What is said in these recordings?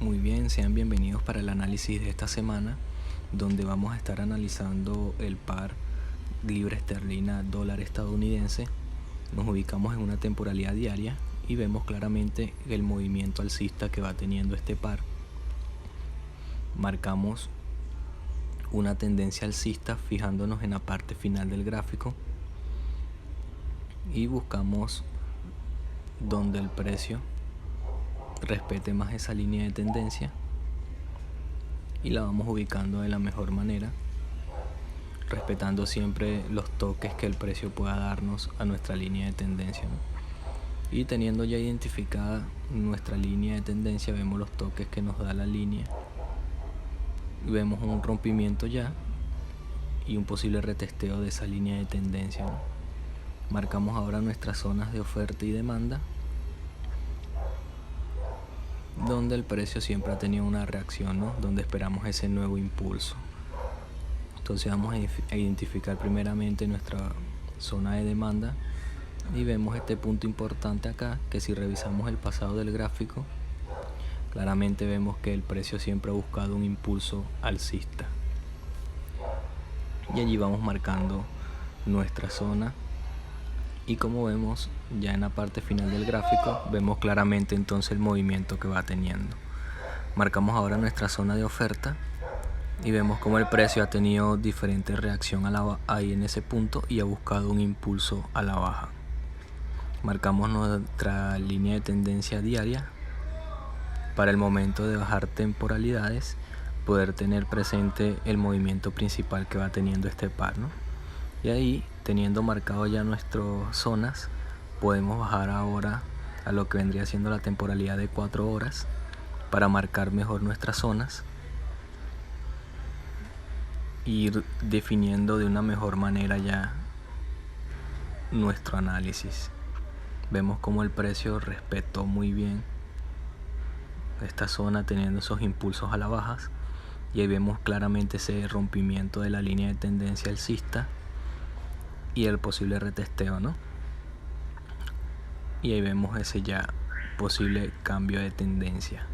Muy bien, sean bienvenidos para el análisis de esta semana, donde vamos a estar analizando el par libra esterlina dólar estadounidense. Nos ubicamos en una temporalidad diaria y vemos claramente el movimiento alcista que va teniendo este par. Marcamos una tendencia alcista fijándonos en la parte final del gráfico y buscamos donde el precio respete más esa línea de tendencia y la vamos ubicando de la mejor manera, respetando siempre los toques que el precio pueda darnos a nuestra línea de tendencia, ¿no? Y teniendo ya identificada nuestra línea de tendencia, vemos los toques que nos da la línea, vemos un rompimiento ya y un posible retesteo de esa línea de tendencia, ¿no? Marcamos ahora nuestras zonas de oferta y demanda, donde el precio siempre ha tenido una reacción, ¿no? Donde esperamos ese nuevo impulso. Entonces vamos a identificar primeramente nuestra zona de demanda y vemos este punto importante acá, que si revisamos el pasado del gráfico, claramente vemos que el precio siempre ha buscado un impulso alcista. Y allí vamos marcando nuestra zona. Y como vemos ya en la parte final del gráfico, vemos claramente entonces el movimiento que va teniendo. Marcamos ahora nuestra zona de oferta y vemos como el precio ha tenido diferente reacción ahí en ese punto y ha buscado un impulso a la baja. Marcamos nuestra línea de tendencia diaria para el momento de bajar temporalidades, poder tener presente el movimiento principal que va teniendo este par, ¿no? Y ahí, teniendo marcado ya nuestras zonas, podemos bajar ahora a lo que vendría siendo la temporalidad de 4 horas para marcar mejor nuestras zonas e ir definiendo de una mejor manera ya nuestro análisis. Vemos como el precio respetó muy bien esta zona teniendo esos impulsos a la baja, y ahí vemos claramente ese rompimiento de la línea de tendencia alcista y el posible retesteo, ¿no? Y ahí vemos ese ya posible cambio de tendencia.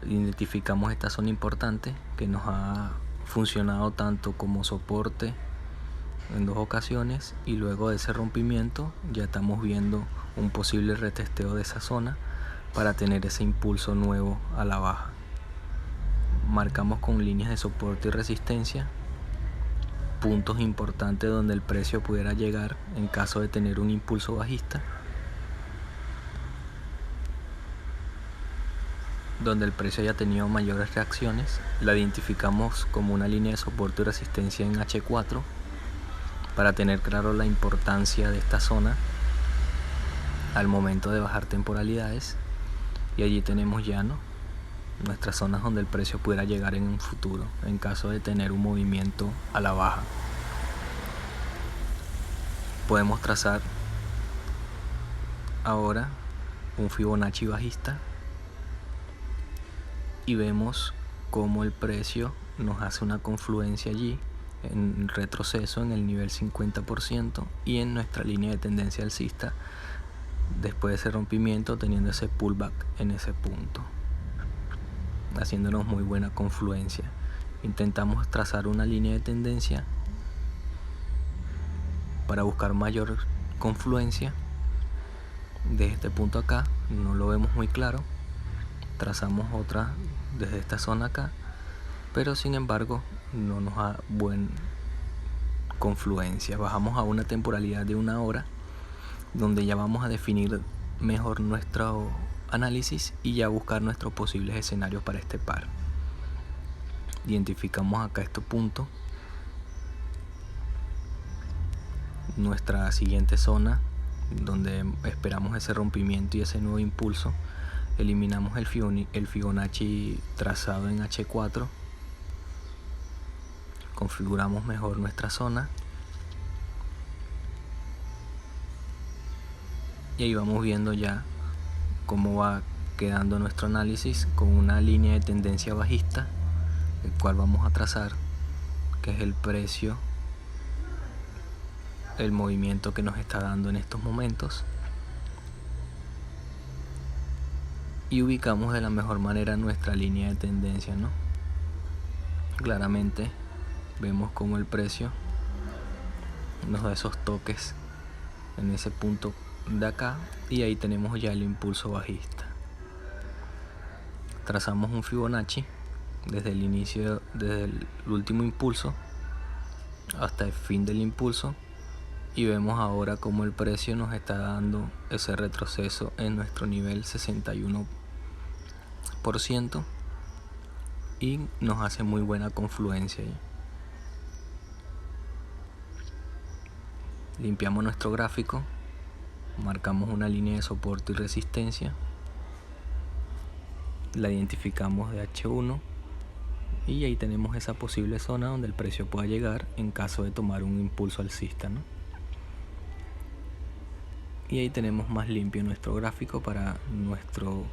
Identificamos esta zona importante que nos ha funcionado tanto como soporte en 2 ocasiones, y luego de ese rompimiento ya estamos viendo un posible retesteo de esa zona para tener ese impulso nuevo a la baja. Marcamos con líneas de soporte y resistencia puntos importantes donde el precio pudiera llegar en caso de tener un impulso bajista, donde el precio haya tenido mayores reacciones. La identificamos como una línea de soporte y resistencia en H4 para tener claro la importancia de esta zona al momento de bajar temporalidades, y allí tenemos ya, ¿no?, nuestras zonas donde el precio pudiera llegar en un futuro en caso de tener un movimiento a la baja. Podemos trazar ahora un Fibonacci bajista y vemos cómo el precio nos hace una confluencia allí en retroceso en el nivel 50% y en nuestra línea de tendencia alcista después de ese rompimiento, teniendo ese pullback en ese punto, haciéndonos muy buena confluencia. Intentamos trazar una línea de tendencia para buscar mayor confluencia. Desde este punto acá no lo vemos muy claro, trazamos otra desde esta zona acá, pero sin embargo no nos da buena confluencia. Bajamos a una temporalidad de 1 hora, donde ya vamos a definir mejor nuestro análisis y ya buscar nuestros posibles escenarios para este par. Identificamos acá este punto, nuestra siguiente zona donde esperamos ese rompimiento y ese nuevo impulso. Eliminamos el Fibonacci trazado en H4, configuramos mejor nuestra zona y ahí vamos viendo ya cómo va quedando nuestro análisis con una línea de tendencia bajista, el cual vamos a trazar, que es el precio, el movimiento que nos está dando en estos momentos. y ubicamos de la mejor manera nuestra línea de tendencia, ¿no? Claramente vemos como el precio nos da esos toques en ese punto de acá, y ahí tenemos ya el impulso bajista. Trazamos un Fibonacci desde el inicio, desde el último impulso hasta el fin del impulso, y vemos ahora como el precio nos está dando ese retroceso en nuestro nivel 61% y nos hace muy buena confluencia ahí. Limpiamos nuestro gráfico, marcamos una línea de soporte y resistencia, la identificamos de H1 y ahí tenemos esa posible zona donde el precio pueda llegar en caso de tomar un impulso alcista, ¿no? Y ahí tenemos más limpio nuestro gráfico para nuestro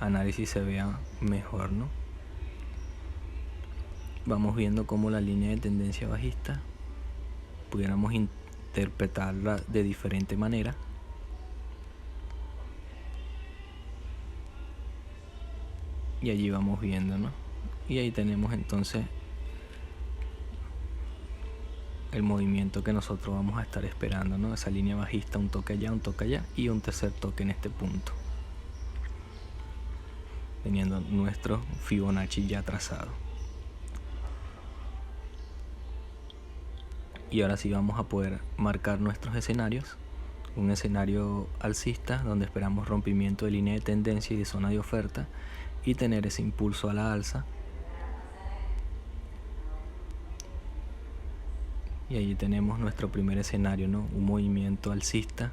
análisis se vea mejor, ¿no? Vamos viendo cómo la línea de tendencia bajista pudiéramos interpretarla de diferente manera. Y allí vamos viendo, ¿no? Y ahí tenemos entonces el movimiento que nosotros vamos a estar esperando, ¿no? Esa línea bajista, un toque allá y un tercer toque en este punto, teniendo nuestro Fibonacci ya trazado. Y ahora sí vamos a poder marcar nuestros escenarios. Un escenario alcista donde esperamos rompimiento de línea de tendencia y de zona de oferta y tener ese impulso a la alza. Y allí tenemos nuestro primer escenario, ¿no? Un movimiento alcista.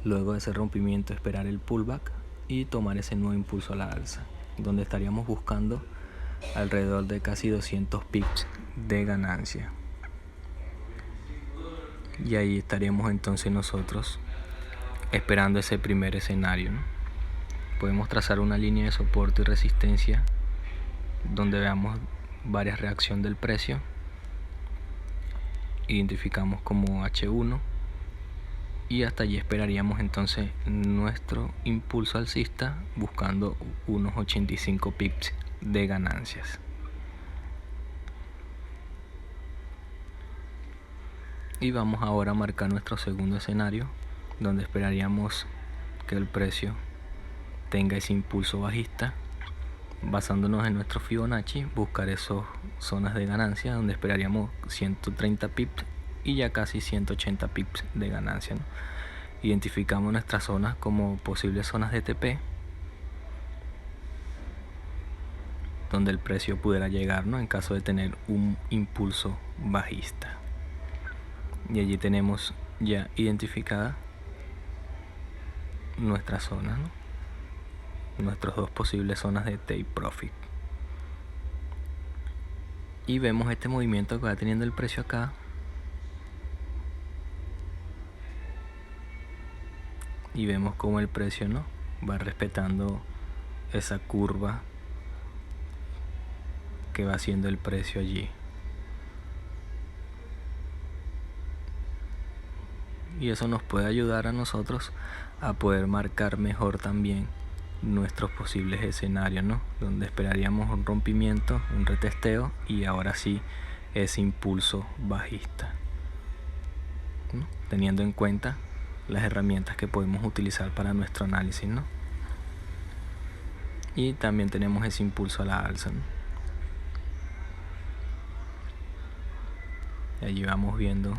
Luego de ese rompimiento esperar el pullback y tomar ese nuevo impulso a la alza, donde estaríamos buscando alrededor de casi 200 pips de ganancia. Y ahí estaríamos entonces nosotros esperando ese primer escenario, ¿no? Podemos trazar una línea de soporte y resistencia donde veamos varias reacciones del precio. Identificamos como H1 y hasta allí esperaríamos entonces nuestro impulso alcista buscando unos 85 pips de ganancias. Y vamos ahora a marcar nuestro segundo escenario donde esperaríamos que el precio tenga ese impulso bajista, basándonos en nuestro Fibonacci, buscar esas zonas de ganancia donde esperaríamos 130 pips y ya casi 180 pips de ganancia, ¿no? Identificamos nuestras zonas como posibles zonas de TP donde el precio pudiera llegar, ¿no? En caso de tener un impulso bajista. Y allí tenemos ya identificada nuestra zona, ¿no? Nuestras dos posibles zonas de take profit. Y vemos este movimiento que va teniendo el precio acá. Y vemos como el precio, ¿no?, va respetando esa curva que va haciendo el precio allí. Y eso nos puede ayudar a nosotros a poder marcar mejor también nuestros posibles escenarios, ¿no? Donde esperaríamos un rompimiento, un retesteo y ahora sí ese impulso bajista, ¿no? Teniendo en cuenta las herramientas que podemos utilizar para nuestro análisis, ¿no? Y también tenemos ese impulso a la alza, ¿no? Y allí vamos viendo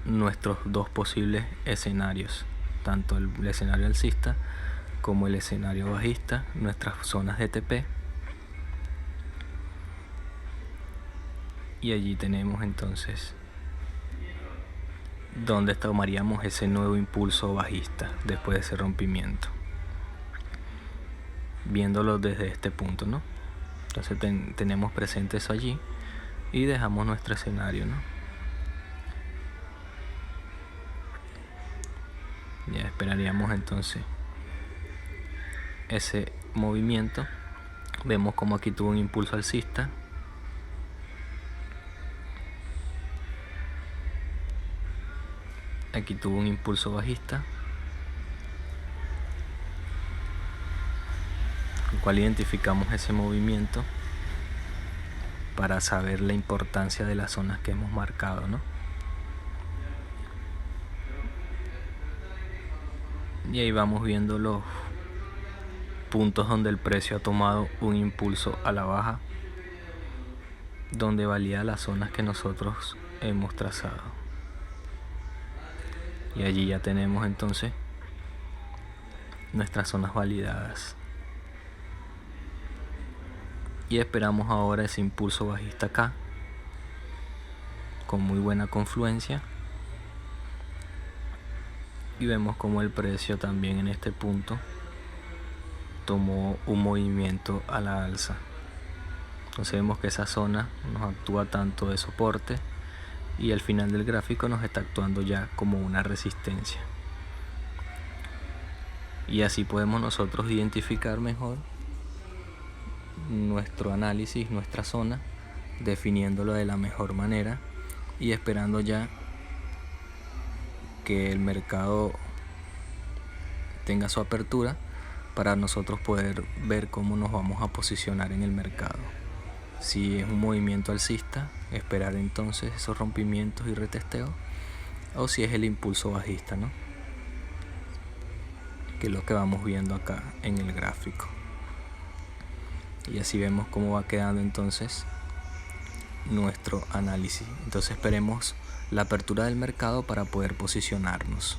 nuestros dos posibles escenarios, tanto el escenario alcista como el escenario bajista, nuestras zonas de TP. Y allí tenemos entonces donde tomaríamos ese nuevo impulso bajista después de ese rompimiento, viéndolo desde este punto, ¿no? Entonces tenemos presente eso allí y dejamos nuestro escenario, ¿no? Ya esperaríamos entonces ese movimiento. Vemos como aquí tuvo un impulso alcista, aquí tuvo un impulso bajista el cual identificamos ese movimiento para saber la importancia de las zonas que hemos marcado, ¿no? Y ahí vamos viendo los puntos donde el precio ha tomado un impulso a la baja, donde valida las zonas que nosotros hemos trazado. Y allí ya tenemos entonces nuestras zonas validadas. Y esperamos ahora ese impulso bajista acá, con muy buena confluencia. Y vemos como el precio también en este punto tomó un movimiento a la alza. Entonces vemos que esa zona nos actúa tanto de soporte y al final del gráfico nos está actuando ya como una resistencia. Y así podemos nosotros identificar mejor nuestro análisis, nuestra zona, definiéndolo de la mejor manera y esperando ya que el mercado tenga su apertura para nosotros poder ver cómo nos vamos a posicionar en el mercado. Si es un movimiento alcista, esperar entonces esos rompimientos y retesteos, o si es el impulso bajista, ¿no? Que es lo que vamos viendo acá en el gráfico. Y así vemos cómo va quedando entonces nuestro análisis. Entonces esperemos la apertura del mercado para poder posicionarnos.